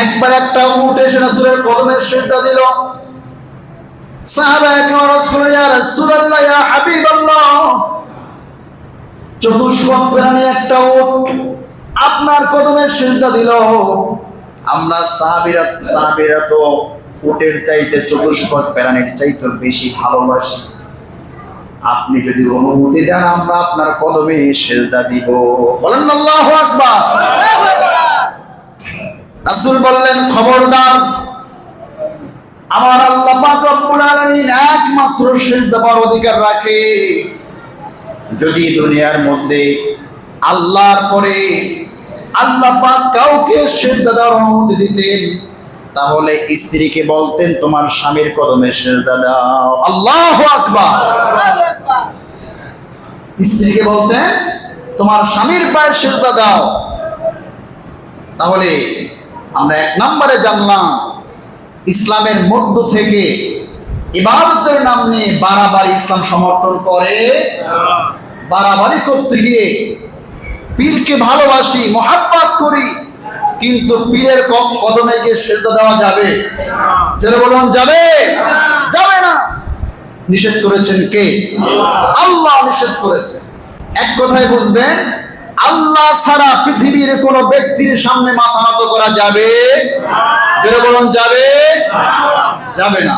একবার একটা উট এসে রাসূলের কদমে সিজদা দিল। সাহাবায়ে কেরাম রাসূল ইয়া রাসূলুল্লাহ ইয়া হাবিবাল্লাহ, চতুষ্পদ প্রাণী একটা উট আপনার কদমে সিজদা দিল। আমরা সাহাবীরা তো উটের চাইতে চতুষ্পদ প্রাণীর চাইতে বেশি ভালোবাসি। আপনি যদি অনুমতি দেন আমরা আপনার কদমে সিজদা দিব। বলেন আল্লাহু আকবার। রাসূল বললেন, খবরদার, আমার আল্লাহ পাক রব্বুল আলামিন একমাত্র সিজদা করার অধিকার রাখে। যদি দুনিয়ার মধ্যে আল্লাহর পরে আল্লাহ পাক কাউকে সিজদা দেওয়ার অনুমতি দিতেন, তাহলে স্ত্রীকে বলতেন তোমার স্বামীর কদমে সিজদা দাও। আল্লাহু আকবার। স্ত্রীকে বলতেন তোমার স্বামীর পায়ে সিজদা দাও। তাহলে আমরা এক নম্বরে জানলাম, ইসলামের মধ্য থেকে ইবাদতের নাম নিয়ে বাড়াবাড়ি ইসলাম সমর্থন করে। বাড়াবাড়ি করতে গিয়ে পীরকে ভালোবাসি, মহাব্বত করি, কিন্তু পীরের কদমে গিয়ে সিজদা দেওয়া যাবে? যারা বলুন যাবে? যাবে না। নিষেধ করেছেন কে? আল্লাহ নিষেধ করেছেন। এক কথায় বুঝবেন, আল্লাহ ছাড়া পৃথিবীর কোন ব্যক্তির সামনে মাথা নত করা যাবে? যারা বলুন যাবে? যাবে না।